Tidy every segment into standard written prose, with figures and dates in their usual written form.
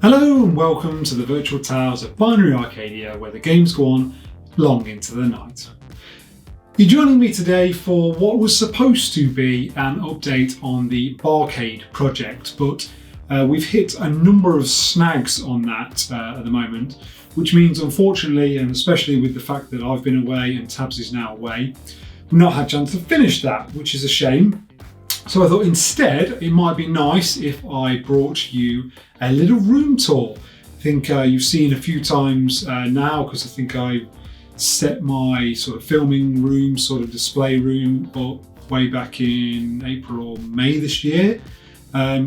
Hello and welcome to the virtual towers of Binary Arcadia, where the games go on long into the night. You're joining me today for what was supposed to be an update on the Barcade project, but we've hit a number of snags on that at the moment, which means unfortunately, and especially with the fact that I've been away and Tabs is now away, we've not had a chance to finish that, which is a shame. So I thought instead it might be nice if I brought you a little room tour. I think you've seen a few times now, because I think I set my sort of filming room, sort of display room up way back in April or May this year.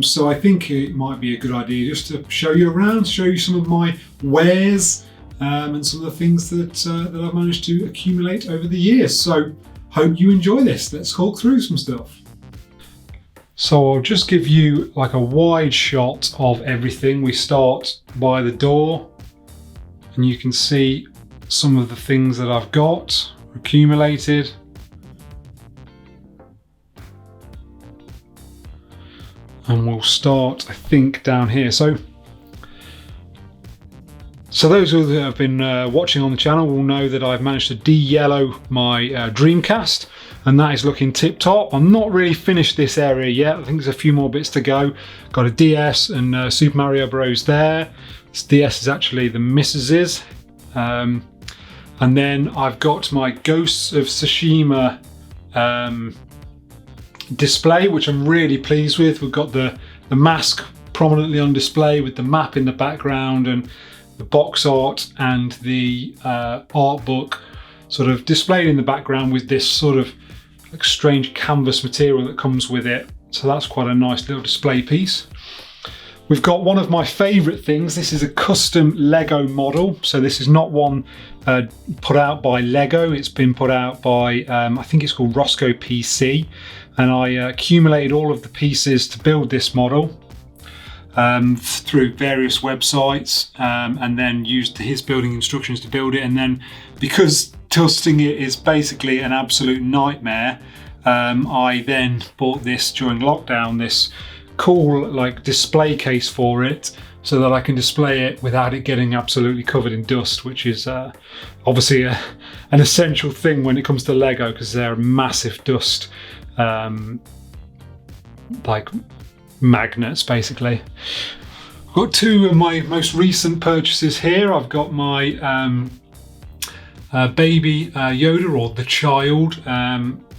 So I think it might be a good idea just to show you around, show you some of my wares and some of the things that I've managed to accumulate over the years. So hope you enjoy this. Let's talk through some stuff. So I'll just give you like a wide shot of everything. We start by the door and you can see some of the things that I've got accumulated. And we'll start, I think, down here. So those who have been watching on the channel will know that I've managed to de-yellow my Dreamcast, and that is looking tip-top. I'm not really finished this area yet. I think there's a few more bits to go. Got a DS and Super Mario Bros. There. This DS is actually the Mrs.'s. And then I've got my Ghosts of Tsushima display, which I'm really pleased with. We've got the mask prominently on display with the map in the background and the box art and the art book sort of displayed in the background with this sort of like strange canvas material that comes with it. So that's quite a nice little display piece. We've got one of my favourite things. This is a custom Lego model. So this is not one put out by Lego. It's been put out by, I think it's called Roscoe PC. And I accumulated all of the pieces to build this model through various websites and then used his building instructions to build it. And then because dusting it is basically an absolute nightmare, I then bought this during lockdown, this cool like display case for it, so that I can display it without it getting absolutely covered in dust, which is obviously an essential thing when it comes to Lego, because they're massive dust like magnets basically. I've got two of my most recent purchases here. I've got my Baby Yoda, or the Child,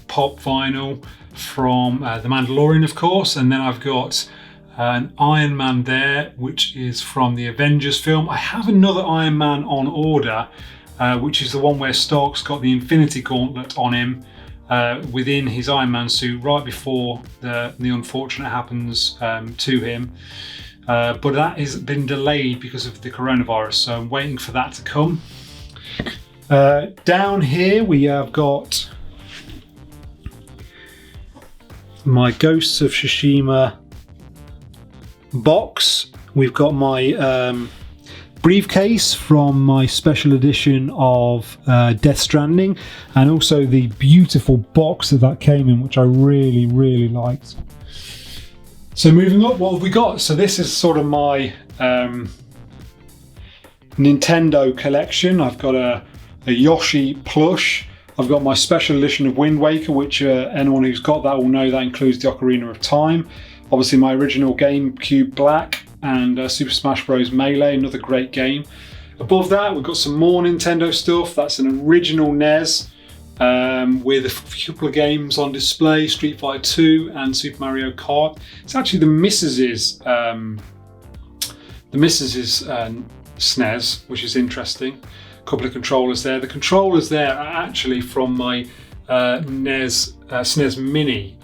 pop vinyl from The Mandalorian, of course, and then I've got an Iron Man there, which is from the Avengers film. I have another Iron Man on order, which is the one where Stark's got the Infinity Gauntlet on him within his Iron Man suit right before the unfortunate happens to him. But that has been delayed because of the coronavirus, so I'm waiting for that to come. Down here we have got my Ghosts of Tsushima box. We've got my briefcase from my special edition of Death Stranding, and also the beautiful box that came in, which I really liked. So moving up, what have we got? So this is sort of my Nintendo collection. I've got a Yoshi plush. I've got my special edition of Wind Waker, which anyone who's got that will know that includes the Ocarina of Time. Obviously my original GameCube Black and Super Smash Bros. Melee, another great game. Above that we've got some more Nintendo stuff. That's an original NES with a couple of games on display, Street Fighter 2 and Super Mario Kart. It's actually the Mrs.'s SNES, which is interesting. Couple of controllers there. The controllers there are actually from my SNES Mini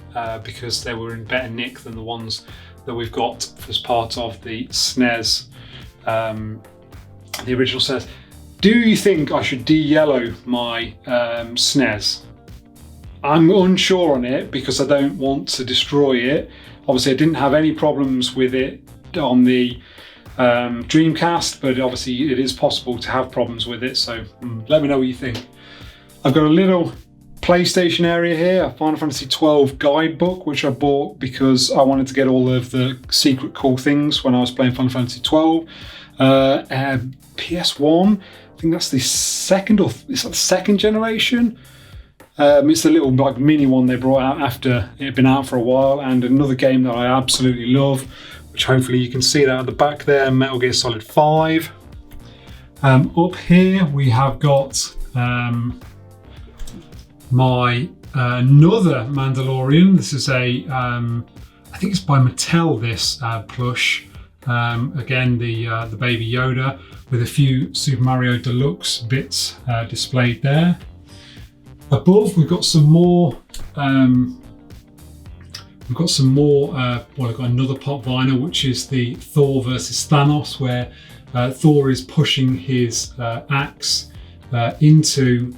because they were in better nick than the ones that we've got as part of the SNES, the original SNES. Do you think I should de-yellow my SNES? I'm unsure on it because I don't want to destroy it. Obviously I didn't have any problems with it on the Dreamcast, but obviously it is possible to have problems with it, so let me know what you think. I've got a little PlayStation area here, a Final Fantasy 12 guidebook, which I bought because I wanted to get all of the secret cool things when I was playing Final Fantasy 12. PS1, I think that's the second generation. It's the little like mini one they brought out after it had been out for a while, and another game that I absolutely love, which hopefully you can see that at the back there, Metal Gear Solid 5. Up here we have got my another Mandalorian. This is a, I think it's by Mattel, this plush. Again, the Baby Yoda with a few Super Mario Deluxe bits displayed there. Above, we've got some more. Well, I've got another pop vinyl, which is the Thor versus Thanos, where Thor is pushing his axe into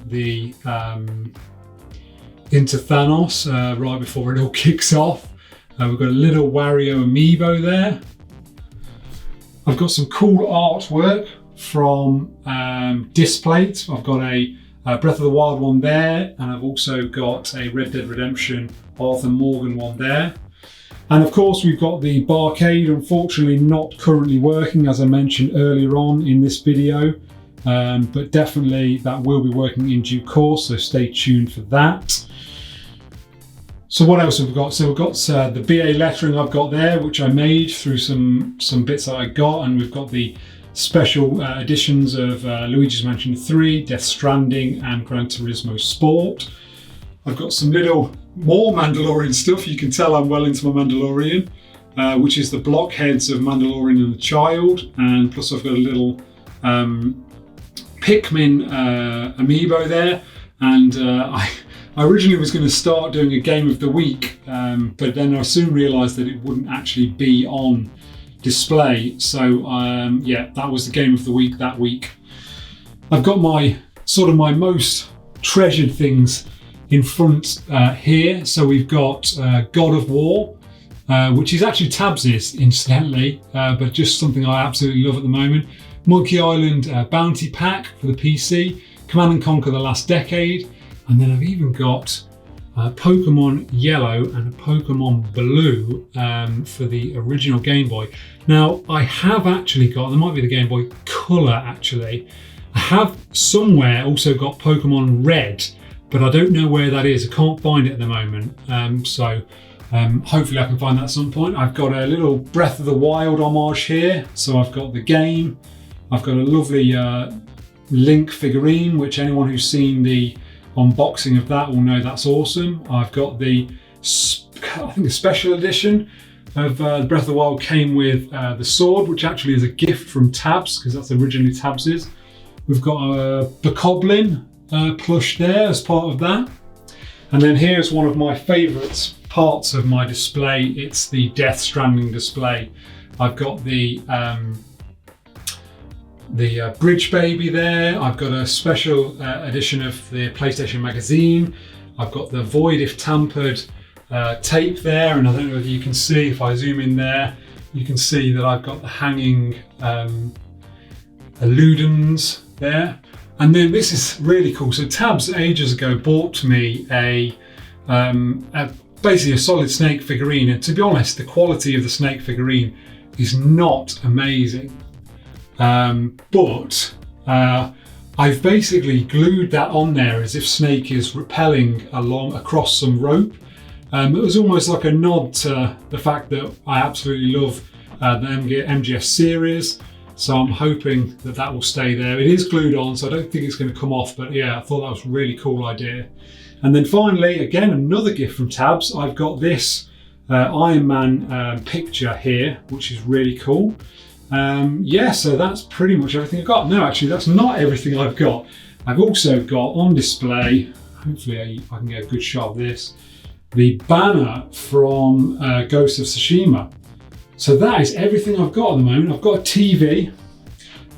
Thanos right before it all kicks off. We've got a little Wario amiibo there. I've got some cool artwork from Displate. I've got a Breath of the Wild one there, and I've also got a Red Dead Redemption Arthur Morgan one there. And of course we've got the Barcade, unfortunately not currently working, as I mentioned earlier on in this video, but definitely that will be working in due course, so stay tuned for that. So what else have we got? So we've got the BA lettering I've got there, which I made through some bits that I got, and we've got the special editions of Luigi's Mansion 3, Death Stranding, and Gran Turismo Sport. I've got some little more Mandalorian stuff. You can tell I'm well into my Mandalorian, which is the blockheads of Mandalorian and the Child, and plus I've got a little Pikmin amiibo there, and I originally was going to start doing a game of the week, but then I soon realised that it wouldn't actually be on display. So yeah, that was the game of the week that week. I've got my most treasured things in front here. So we've got God of War, which is actually Tabs's, incidentally, but just something I absolutely love at the moment. Monkey Island Bounty Pack for the PC, Command & Conquer: The Last Decade, and then I've even got Pokemon Yellow and Pokemon Blue for the original Game Boy. Now, I have actually got, there might be the Game Boy Color actually. I have somewhere also got Pokemon Red, but I don't know where that is. I can't find it at the moment. Hopefully I can find that at some point. I've got a little Breath of the Wild homage here. So I've got the game. I've got a lovely Link figurine, which anyone who's seen the unboxing of that will know that's awesome. I've got the, I think the special edition of Breath of the Wild came with the sword, which actually is a gift from Tabs, because that's originally Tabs's. We've got a Bokoblin plush there as part of that. And then here's one of my favourite parts of my display. It's the Death Stranding display. I've got the Bridge Baby there. I've got a special edition of the PlayStation magazine. I've got the Void If Tampered tape there, and I don't know whether you can see, if I zoom in there, you can see that I've got the hanging Ludens there. And then this is really cool. So Tabs ages ago bought me basically a Solid Snake figurine, and to be honest, the quality of the Snake figurine is not amazing. But I've basically glued that on there as if Snake is rappelling across some rope. It was almost like a nod to the fact that I absolutely love the MGS series. So I'm hoping that that will stay there. It is glued on, so I don't think it's going to come off, but yeah, I thought that was a really cool idea. And then finally, again, another gift from Tabs. I've got this Iron Man picture here, which is really cool. Yeah, so that's pretty much everything I've got. No, actually, that's not everything I've got. I've also got on display, hopefully I can get a good shot of this, the banner from Ghost of Tsushima. So that is everything I've got at the moment. I've got a TV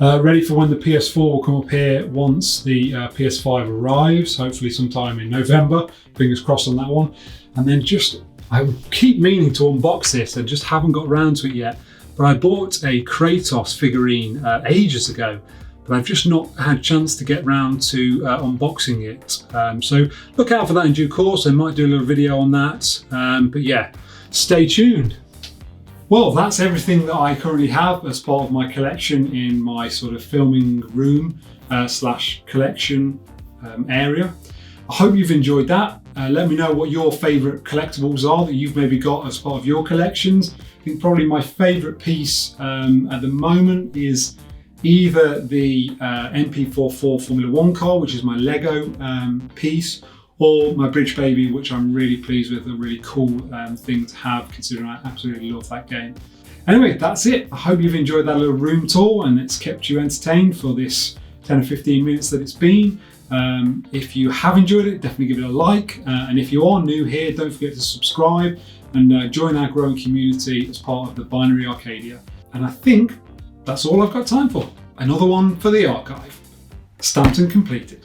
ready for when the PS4 will come up here once the PS5 arrives, hopefully sometime in November. Fingers crossed on that one. And then I keep meaning to unbox this, I just haven't got around to it yet. But I bought a Kratos figurine ages ago, but I've just not had a chance to get round to unboxing it. So look out for that in due course. I might do a little video on that, but yeah, stay tuned. Well, that's everything that I currently have as part of my collection in my sort of filming room slash collection area. I hope you've enjoyed that. Let me know what your favourite collectibles are that you've maybe got as part of your collections. I think probably my favourite piece at the moment is either the MP44 Formula 1 car, which is my Lego piece, or my Bridge Baby, which I'm really pleased with, a really cool thing to have considering I absolutely love that game. Anyway, that's it. I hope you've enjoyed that little room tour and it's kept you entertained for this 10 or 15 minutes that it's been. If you have enjoyed it, definitely give it a like. And if you are new here, don't forget to subscribe and join our growing community as part of the Binary Arcadia. And I think that's all I've got time for. Another one for the archive. Stamped and completed.